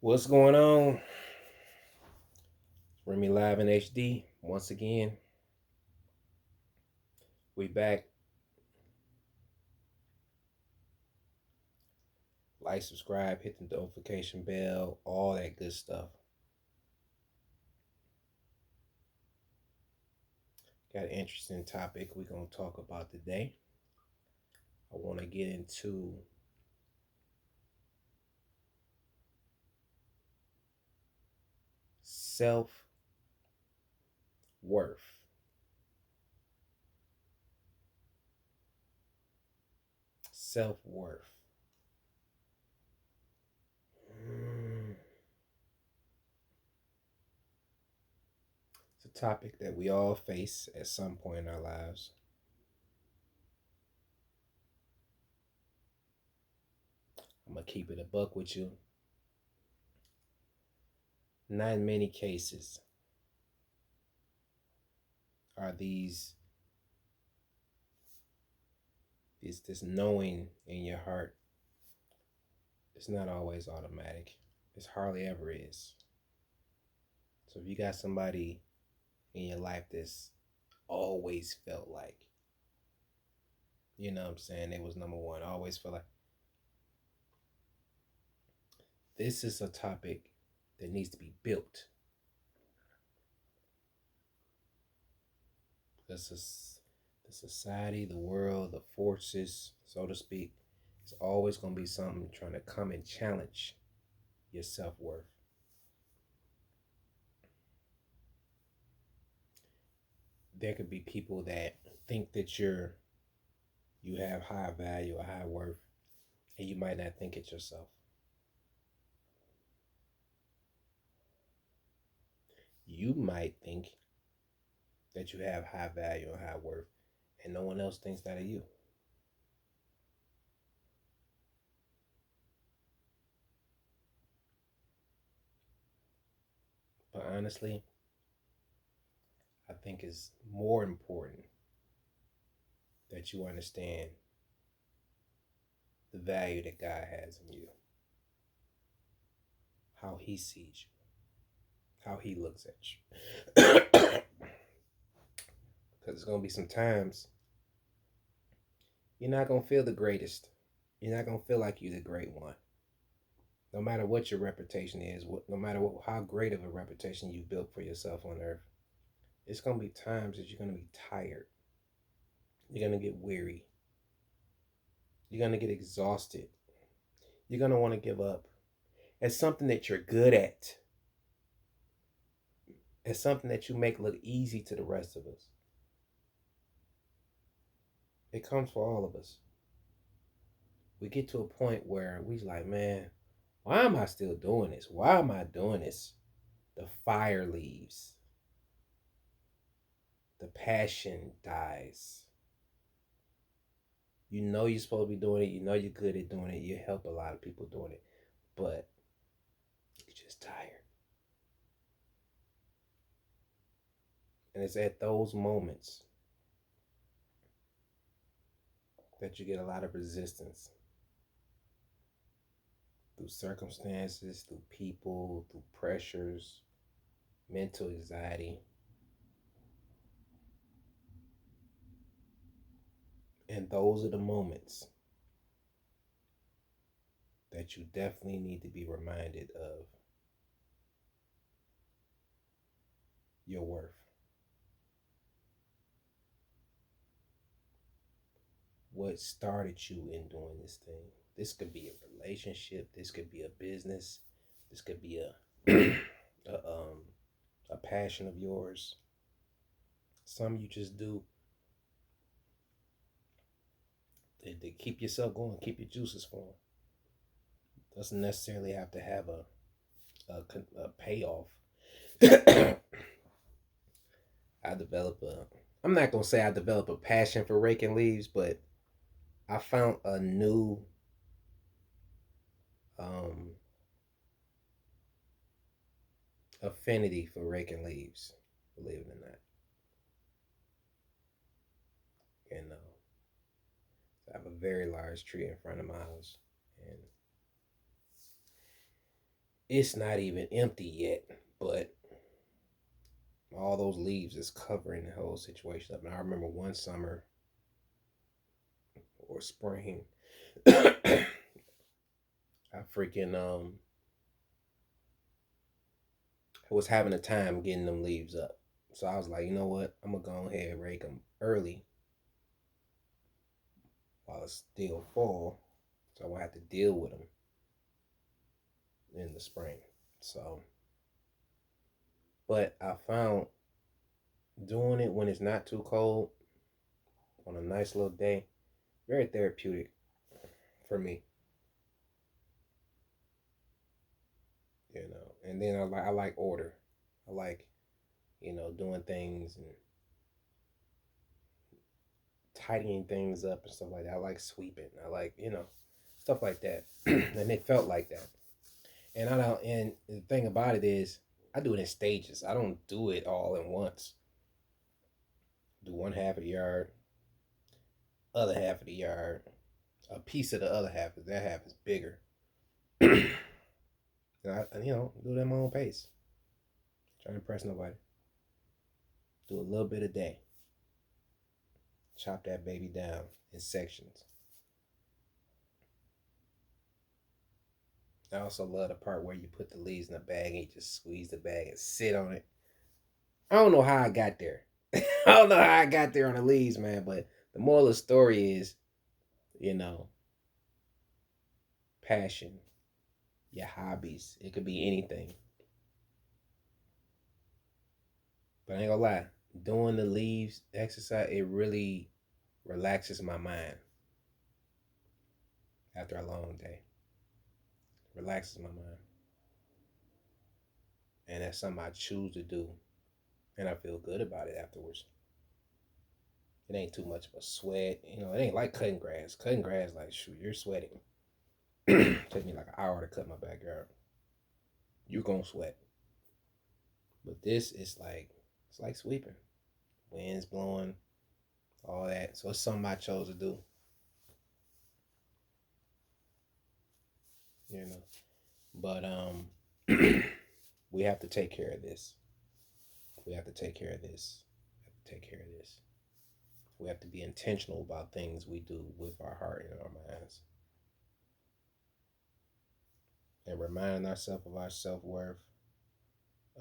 What's going on? R.I.M.E live in HD once again. We back. Like, subscribe, hit the notification bell, all that good stuff. Got an interesting topic we're gonna talk about today. I want to get into self worth. Self worth. It's a topic that we all face at some point in our lives. I'm gonna keep it a buck with you. Not in many cases are this knowing in your heart. It's not always automatic. It's hardly ever is. So if you got somebody in your life that's always felt like, you know what I'm saying, they was number one, always felt like, this is a topic that needs to be built. Because the society, the world, the forces, so to speak, it's always going to be something trying to come and challenge your self-worth. There could be people that think that you have high value or high worth, and you might not think it yourself. You might think that you have high value and high worth, and no one else thinks that of you. But honestly, I think it's more important that you understand the value that God has in you, how He sees you, how He looks at you. Because there's going to be some times you're not going to feel the greatest. You're not going to feel like you're the great one. No matter what your reputation is, no matter how great of a reputation you built for yourself on earth, it's going to be times that you're going to be tired. You're going to get weary. You're going to get exhausted. You're going to want to give up. It's something that you're good at. It's something that you make look easy to the rest of us. It comes for all of us. We get to a point where we like, man, why am I still doing this? Why am I doing this? The fire leaves. The passion dies. You know you're supposed to be doing it. You know you're good at doing it. You help a lot of people doing it. But you're just tired. And it's at those moments that you get a lot of resistance through circumstances, through people, through pressures, mental anxiety. And those are the moments that you definitely need to be reminded of your worth. What started you in doing this thing? This could be a relationship. This could be a business. This could be a passion of yours. Some you just do to keep yourself going, keep your juices flowing. Doesn't necessarily have to have a payoff. I develop a. I'm not gonna say I develop a passion for raking leaves, but I found a new um, affinity for raking leaves. Believe it or not, you know. So I have a very large tree in front of my house, and it's not even empty yet, but all those leaves is covering the whole situation up. And I remember one summer or spring, I freaking was having a time getting them leaves up. So I was like, you know what? I'm gonna go ahead and rake them early while it's still fall, so I won't have to deal with them in the spring. So, but I found doing it when it's not too cold on a nice little day very therapeutic for me, you know. And then I like order. I like, doing things and tidying things up and stuff like that. I like sweeping. I like, stuff like that. And it felt like that. And I don't. And the thing about it is, I do it in stages. I don't do it all at once. Do one half of the yard, other half of the yard, a piece of the other half. Cause that half is bigger. And do it at my own pace. Trying to impress nobody. Do a little bit a day. Chop that baby down in sections. I also love the part where you put the leaves in a bag and you just squeeze the bag and sit on it. I don't know how I got there. I don't know how I got there on the leaves, man. But the moral of the story is, you know, passion, your hobbies. It could be anything. But I ain't gonna lie, doing the leaves exercise, it really relaxes my mind after a long day. Relaxes my mind. And that's something I choose to do. And I feel good about it afterwards. It ain't too much of a sweat. It ain't like cutting grass. Cutting grass, like, shoot, you're sweating. Take me like an hour to cut my backyard. You're gonna sweat. But this is it's like sweeping. Winds blowing, all that. So it's something I chose to do. You know. But we have to take care of this. We have to take care of this. We have to take care of this. We have to be intentional about things we do with our heart and our minds. And reminding ourselves of our self worth,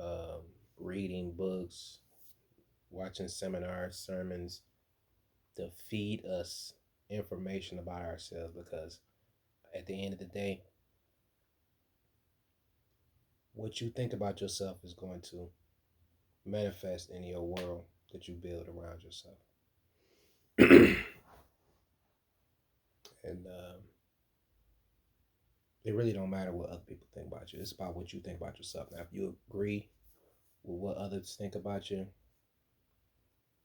um, reading books, watching seminars, sermons to feed us information about ourselves because at the end of the day, what you think about yourself is going to manifest in your world that you build around yourself. And it really don't matter what other people think about you. It's about what you think about yourself. Now, if you agree with what others think about you,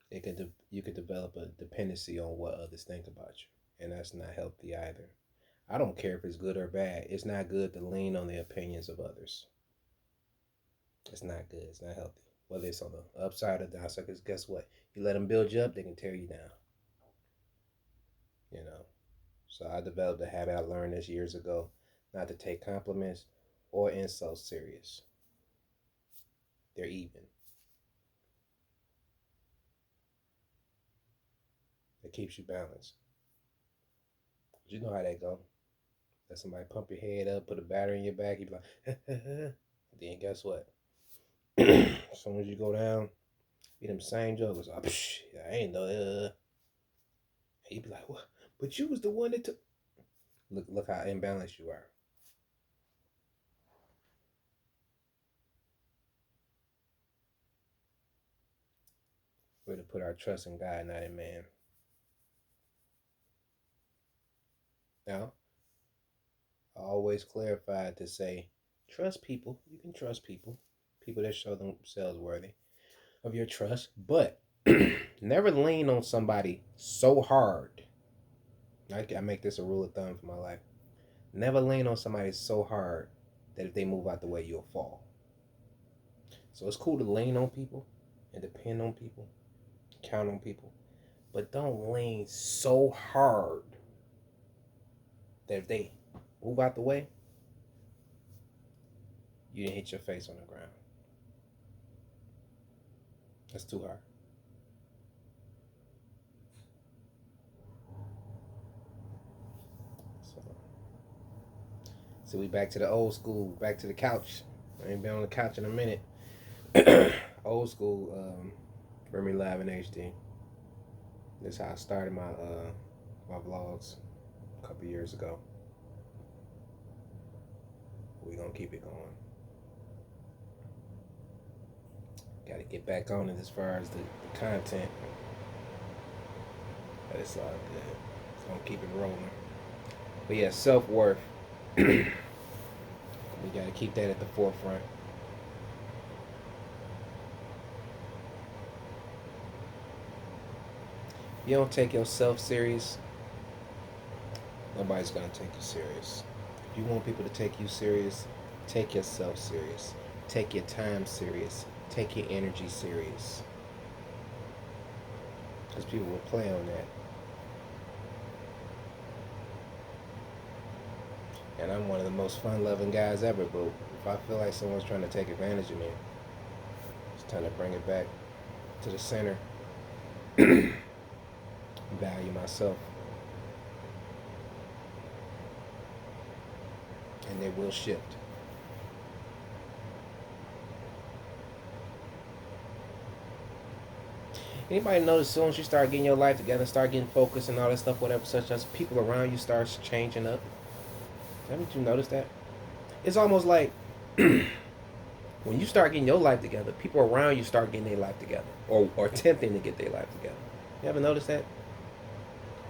you could develop a dependency on what others think about you, and that's not healthy either. I don't care if it's good or bad. It's not good to lean on the opinions of others. It's not good. It's not healthy. Whether it's on the upside or downside, because guess what? You let them build you up, they can tear you down. You know. So I developed a habit. I learned this years ago, not to take compliments or insults serious. They're even. It keeps you balanced. But you know how that go. Let somebody pump your head up, put a battery in your back, you be like, then guess what? As soon as you go down, be them same jokers. Oh, I ain't know. You be like, what? But you was the one that took. Look how imbalanced you are. We're to put our trust in God, not in man. Now, I always clarify to say, trust people. You can trust people. People that show themselves worthy of your trust. But never lean on somebody so hard. I make this a rule of thumb for my life. Never lean on somebody so hard that if they move out the way, you'll fall. So it's cool to lean on people and depend on people, count on people, but don't lean so hard that if they move out the way, You didn't hit your face on the ground. That's too hard. So, we back to the old school, back to the couch. I ain't been on the couch in a minute. Old school, R.I.M.E Live in HD. This is how I started my vlogs a couple years ago. We're gonna keep it going. Got to get back on it as far as the content, but it's all good. It's gonna keep it rolling. But yeah, self-worth. We got to keep that at the forefront. If you don't take yourself serious, nobody's gonna take you serious. If you want people to take you serious, take yourself serious. Take your time serious. Take your energy serious. Because people will play on that. And I'm one of the most fun-loving guys ever, but if I feel like someone's trying to take advantage of me, it's time to bring it back to the center. Value myself. And they will shift. Anybody notice as soon as you start getting your life together, start getting focused and all that stuff, whatever, such as people around you starts changing up? Haven't you noticed that? It's almost like when you start getting your life together, people around you start getting their life together, or attempting to get their life together. You ever noticed that?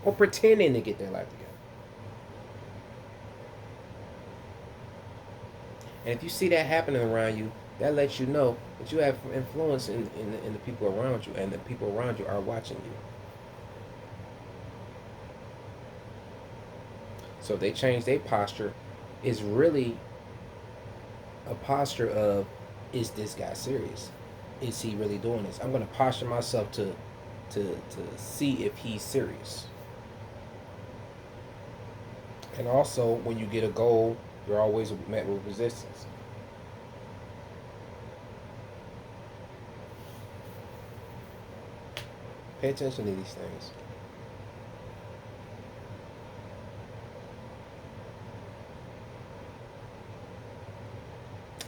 Or pretending to get their life together. And if you see that happening around you, that lets you know that you have influence in the people around you, and the people around you are watching you. So if they change their posture, it's really a posture of, is this guy serious? Is he really doing this? I'm going to posture myself to see if he's serious. And also, when you get a goal, you're always met with resistance. Pay attention to these things.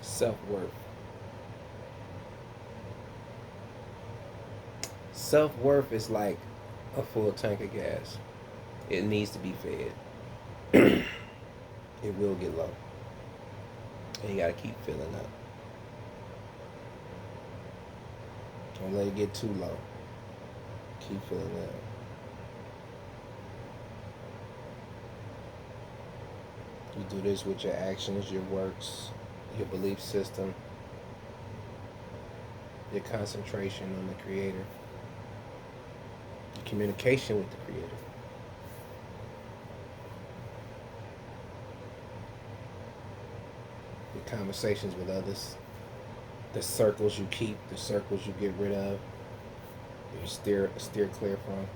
Self-worth. Self-worth is like a full tank of gas. It needs to be fed. It will get low. And you gotta keep filling up. Don't let it get too low. Keep filling up. You do this with your actions, your works, your belief system, your concentration on the Creator, your communication with the Creator. Your conversations with others, the circles you keep, the circles you get rid of, you steer clear from.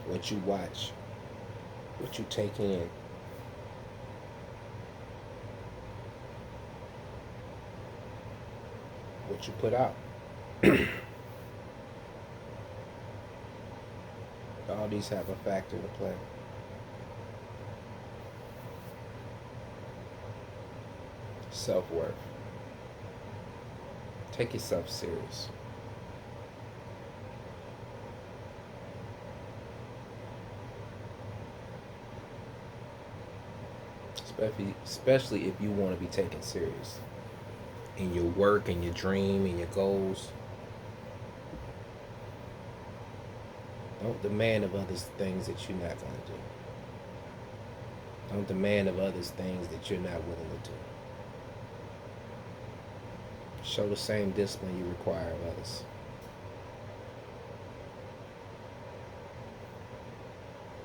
What you watch, what you take in. What you put out. All these have a factor to play. Self-worth. Take yourself serious. Especially if you want to be taken serious in your work, in your dream, in your goals. Don't demand of others things that you're not going to do. Don't demand of others things that you're not willing to do. Show the same discipline you require of others.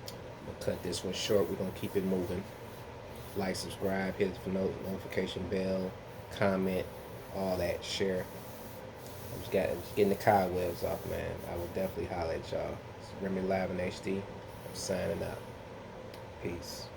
I'm going to cut this one short. We're going to keep it moving. Like, subscribe, hit the notification bell, comment, all that, share. I'm just getting the cobwebs off, man. I will definitely holler at y'all. It's R.I.M.E Live in HD. I'm signing out. Peace.